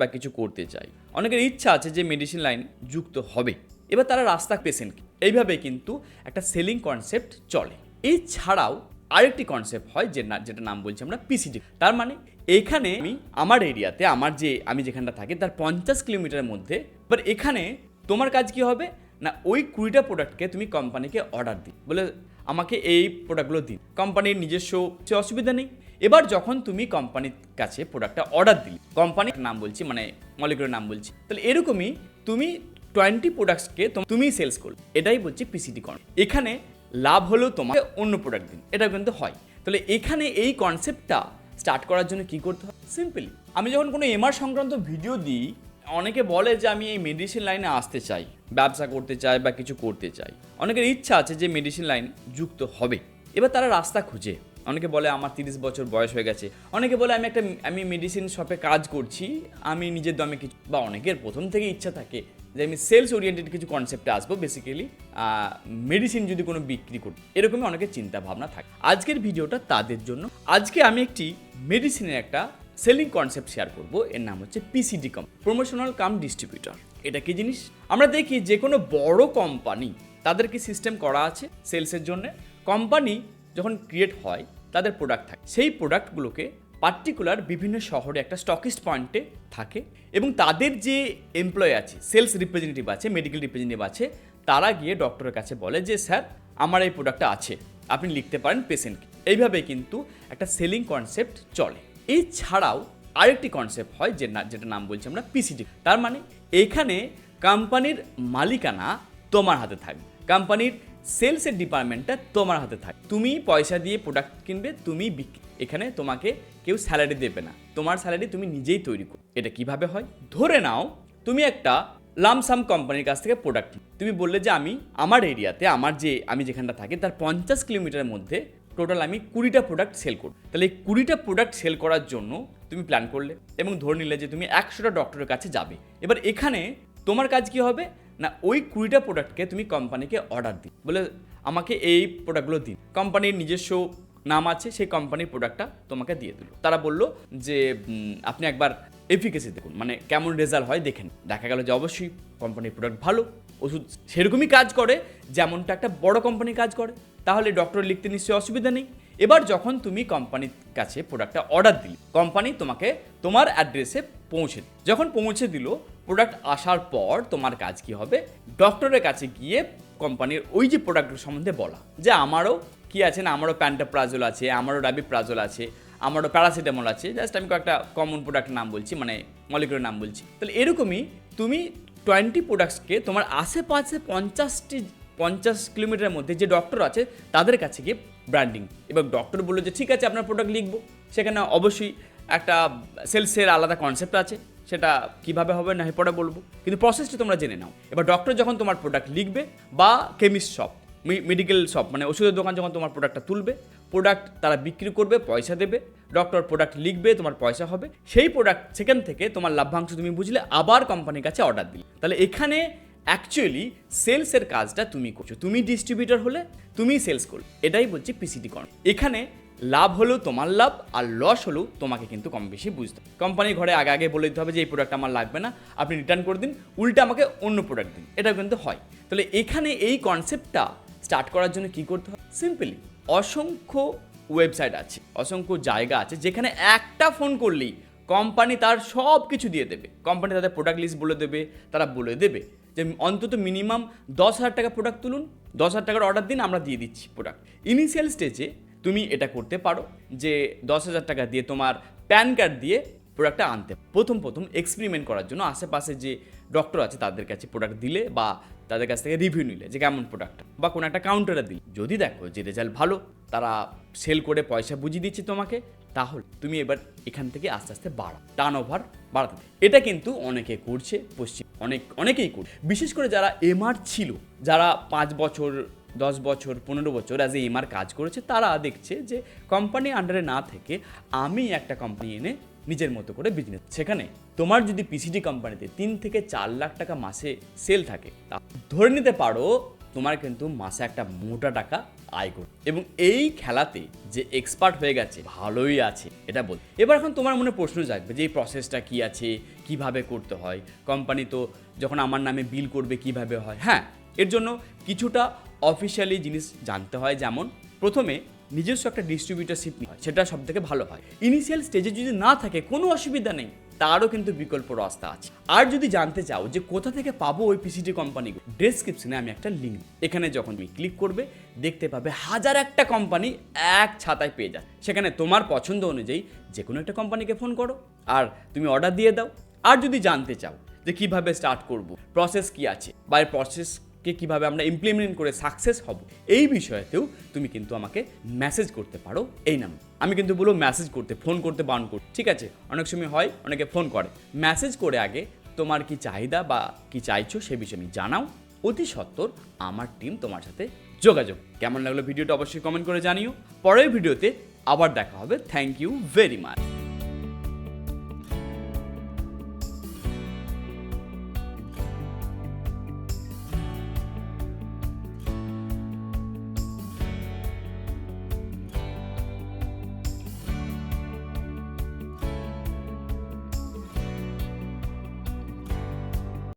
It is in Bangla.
বা কিছু করতে চাই, অনেকের ইচ্ছা আছে যে মেডিসিন লাইন যুক্ত হবে, এবার তারা রাস্তা পেশেন্ট এইভাবে কিন্তু একটা সেলিং কনসেপ্ট চলে। এছাড়াও আরেকটি কনসেপ্ট হয় যেটা নাম বলছি আমরা পিসিডি। তার মানে এখানে আমি আমার এরিয়াতে আমি যেখানটা থাকি তার 50 কিলোমিটারের মধ্যে, এবার এখানে তোমার কাজ কি হবে না, ওই 20টা প্রোডাক্টকে তুমি কোম্পানিকে অর্ডার দিই, বলে আমাকে এই প্রোডাক্টগুলো দিন। কোম্পানির নিজস্ব সে অসুবিধা নেই। এবার যখন তুমি কোম্পানির কাছে প্রোডাক্টটা অর্ডার দিলে, কোম্পানির নাম বলছি মানে মলিকুলের নাম বলছি, তাহলে এরকমই তুমি 20 প্রোডাক্টসকে তুমি সেলস করলে, এটাই বলছি পিসিডি কর্ন। এখানে লাভ হলেও তোমাকে অন্য প্রোডাক্ট দিন, এটা কিন্তু হয়। তাহলে এখানে এই কনসেপ্টটা স্টার্ট করার জন্য কি করতে হয়, সিম্পলি আমি যখন কোনো এমআর সংক্রান্ত ভিডিও দিই, অনেকে বলে যে আমি এই মেডিসিন লাইনে আসতে চাই, ব্যবসা করতে চাই বা কিছু করতে চাই, অনেকের ইচ্ছা আছে যে মেডিসিন লাইন যুক্ত হবে, এবার তারা রাস্তা খুঁজে। অনেকে বলে আমার 30 বছর বয়স হয়ে গেছে, অনেকে বলে আমি মেডিসিন শপে কাজ করছি, আমি নিজের দমে কিছু, বা অনেকের প্রথম থেকে ইচ্ছা থাকে যে আমি সেলস ওরিয়েন্টেড কিছু কনসেপ্টে আসবো, বেসিক্যালি মেডিসিন যদি কোনো বিক্রি করি, এরকমই অনেকের চিন্তা ভাবনা থাকে। আজকের ভিডিওটা তাদের জন্য। আজকে আমি একটি মেডিসিনের একটা সেলিং কনসেপ্ট শেয়ার করব, এর নাম হচ্ছে পিসিডি প্রমোশনাল কাম ডিস্ট্রিবিউটর। এটা কি জিনিস? আমরা দেখি যে কোনো বড় কোম্পানি তাদের কি সিস্টেম করা আছে সেলসের জন্য। কোম্পানি যখন ক্রিয়েট হয় তাদের প্রোডাক্ট থাকে, সেই প্রোডাক্টগুলোকে পার্টিকুলার বিভিন্ন শহরে একটা স্টকিস্ট পয়েন্টে থাকে, এবং তাদের যে এমপ্লয় আছে, সেলস রিপ্রেজেন্টেটিভ আছে, মেডিকেল রিপ্রেজেন্টেটিভ আছে, তারা গিয়ে ডক্টরের কাছে বলে যে স্যার আমার এই প্রোডাক্টটা আছে, আপনি লিখতে পারেন পেশেন্টকে। এইভাবে কিন্তু একটা সেলিং কনসেপ্ট চলে। এছাড়াও আরেকটি কনসেপ্ট হয় যেটা নাম বলছি আমরা পিসিডি। তার মানে এখানে কোম্পানির মালিকানা তোমার হাতে থাকবে, কোম্পানির সেলসের ডিপার্টমেন্টটা তোমার হাতে থাকে, তুমি পয়সা দিয়ে প্রোডাক্ট কিনবে, তুমি বিক্রি, এখানে তোমাকে কেউ স্যালারি দেবে না, তোমার স্যালারি তুমি নিজেই তৈরি করো। এটা কিভাবে হয়? ধরে নাও তুমি একটা লামসাম কোম্পানির কাছ থেকে প্রোডাক্ট, তুমি বললে যে আমার এরিয়াতে আমি যেখানটা থাকি তার 50 কিলোমিটারের মধ্যে টোটাল আমি 20টা প্রোডাক্ট সেল করব। তাহলে এই 20টা প্রোডাক্ট সেল করার জন্য তুমি প্ল্যান করলে এবং ধরে নিলে যে তুমি 100টা ডক্টরের কাছে যাবে। এবার এখানে তোমার কাজ কি হবে না, ওই 20টা প্রোডাক্টকে তুমি কোম্পানিকে অর্ডার দিই, বলে আমাকে এই প্রোডাক্টগুলো দিন। কোম্পানির নিজস্ব নাম আছে, সেই কোম্পানির প্রোডাক্টটা তোমাকে দিয়ে দিল। তারা বলল যে আপনি একবার এফিকেসি দেখুন, মানে কেমন রেজাল্ট হয় দেখেন। দেখা গেল যে অবশ্যই কোম্পানির প্রোডাক্ট ভালো, ওষুধ সেরকমই কাজ করে যেমনটা একটা বড় কোম্পানি কাজ করে, তাহলে ডক্টর লিখতে নিশ্চয়ই অসুবিধা নেই। এবার যখন তুমি কোম্পানির কাছে প্রোডাক্টটা অর্ডার দিলে, কোম্পানি তোমাকে তোমার অ্যাড্রেসে যখন পৌঁছে দিল, প্রোডাক্ট আসার পর তোমার কাজ কি হবে, ডক্টরের কাছে গিয়ে কোম্পানির ওই যে প্রোডাক্টের সম্বন্ধে বলা যে আমারও কি আছে না, আমারও প্যান্টাপ্রাজোল আছে, আমারও রাবিপ্রাজোল আছে, আমারও প্যারাসিটামল আছে, জাস্ট আমি কয়েকটা কমন প্রোডাক্টের নাম বলছি, মানে মলিকুলের নাম বলছি। তাহলে এরকমই তুমি 20 প্রোডাক্টসকে তোমার আশেপাশে 50 কিলোমিটারের মধ্যে যে ডক্টর আছে তাদের কাছে গিয়ে ব্র্যান্ডিং। এবার ডক্টর বললো যে ঠিক আছে আপনার প্রোডাক্ট লিখবো, সেখানে অবশ্যই একটা সেলসের আলাদা কনসেপ্ট আছে, সেটা কিভাবে হবে না পরে বলবো, কিন্তু প্রসেসটা তোমরা জেনে নাও। এবার ডক্টর যখন তোমার প্রোডাক্ট লিখবে, বা কেমিস্ট শপ, মেডিকেল শপ মানে ওষুধের দোকান যখন তোমার প্রোডাক্টটা তুলবে, প্রোডাক্ট তারা বিক্রি করবে, পয়সা দেবে, ডক্টর প্রোডাক্ট লিখবে, তোমার পয়সা হবে, সেই প্রোডাক্ট সেখান থেকে তোমার লাভ্যাংশ তুমি বুঝলে আবার কোম্পানির কাছে অর্ডার দিলে। তাহলে এখানে অ্যাকচুয়ালি সেলসের কাজটা তুমি করছো, তুমি ডিস্ট্রিবিউটর হলে তুমি সেলস করলে, এটাই বলছি পিসিডি কর্ন। এখানে লাভ হলেও তোমার লাভ, আর লস হলেও তোমাকে কিন্তু কম বেশি বুঝতে হবে। কোম্পানির ঘরে আগে বলে দিতে হবে যে এই প্রোডাক্ট আমার লাগবে না, আপনি রিটার্ন করে দিন, উল্টে আমাকে অন্য প্রোডাক্ট দিন, এটা কিন্তু হয়। তাহলে এখানে এই কনসেপ্টটা স্টার্ট করার জন্য কি করতে হয়, সিম্পলি অসংখ্য ওয়েবসাইট আছে, অসংখ্য জায়গা আছে, যেখানে একটা ফোন করলেই কোম্পানি তার সব কিছু দিয়ে দেবে। কোম্পানি তাদের প্রোডাক্ট লিস্ট বলে দেবে, তারা বলে দেবে যে অন্তত মিনিমাম 10,000 টাকা প্রোডাক্ট তুলুন, 10,000 টাকার অর্ডার দিন, আমরা দিয়ে দিচ্ছি প্রোডাক্ট। ইনিশিয়াল স্টেজে তুমি এটা করতে পারো যে 10,000 টাকা দিয়ে তোমার প্যান কার্ড দিয়ে প্রোডাক্টটা আনতে, প্রথম এক্সপেরিমেন্ট করার জন্য আশেপাশে যে ডক্টর আছে তাদের কাছে প্রোডাক্ট দিলে, বা তাদের কাছ থেকে রিভিউ নিলে যে কেমন প্রোডাক্ট, বা কোনো একটা কাউন্টারে দিলে, যদি দেখো যে রেজাল্ট ভালো, তারা সেল করে পয়সা বুঝিয়ে দিচ্ছে তোমাকে, তাহলে তুমি এবার এখান থেকে আস্তে আস্তে টার্ন ওভার বাড়াতে। এটা কিন্তু অনেকে করছে, অনেকেই করছে, বিশেষ করে যারা এমআর ছিল, যারা 5 বছর 10 বছর 15 বছর অ্যাজ এ এমআর কাজ করেছে, তারা দেখছে যে কোম্পানি আন্ডারে না থেকে আমি একটা কোম্পানি এনে নিজের মতো করে বিজনেস, সেখানে তোমার যদি পিসিডি কোম্পানিতে 3 থেকে 4 লাখ টাকা মাসে সেল থাকে, তা ধরে নিতে পারো তোমার কিন্তু মাসে একটা মোটা টাকা আয় করবে। এবং এই খেলাতে যে এক্সপার্ট হয়ে গেছে ভালোই আছে এটা বল। এবার এখন তোমার মনে প্রশ্ন জাগবে যে এই প্রসেসটা কি আছে, কিভাবে করতে হয়, কোম্পানি তো যখন আমার নামে বিল করবে কিভাবে হয়। হ্যাঁ, এর জন্য কিছুটা অফিসিয়ালি জিনিস জানতে হয়, যেমন প্রথমে নিজস্ব একটা ডিস্ট্রিবিউটারশিপ হয়, সেটা সব থেকে ভালো হয়। ইনিশিয়াল স্টেজে যদি না থাকে কোনো অসুবিধা নেই, তারও কিন্তু বিকল্প রাস্তা আছে। আর যদি জানতে চাও যে কোথা থেকে পাবো ওই পিসিডি কোম্পানিগুলো, ডেসক্রিপশনে আমি একটা লিঙ্ক, এখানে যখন তুমি ক্লিক করবে দেখতে পাবে হাজার একটা কোম্পানি এক ছাতায় পেয়ে যায়। সেখানে তোমার পছন্দ অনুযায়ী যে কোনো একটা কোম্পানিকে ফোন করো আর তুমি অর্ডার দিয়ে দাও। আর যদি জানতে চাও যে কিভাবে স্টার্ট করব, প্রসেস কি আছে, বা এই প্রসেসকে কিভাবে আমরা ইমপ্লিমেন্ট করে সাকসেস হব, এই বিষয়েতেও তুমি কিন্তু আমাকে মেসেজ করতে পারো এই নাম্বার। আমি কিন্তু বলবো মেসেজ করতে, ফোন করতে বারণ করতে, ঠিক আছে? অনেক সময় হয় অনেকে ফোন করে, মেসেজ করে আগে তোমার কি চাহিদা বা কি চাইছো সে বিষয়ে আমি জানাও, অতি সত্বর আমার টিম তোমার সাথে যোগাযোগ। কেমন লাগলো ভিডিওটা অবশ্যই কমেন্ট করে জানিও। পরের ভিডিওতে আবার দেখা হবে। Thank you very much.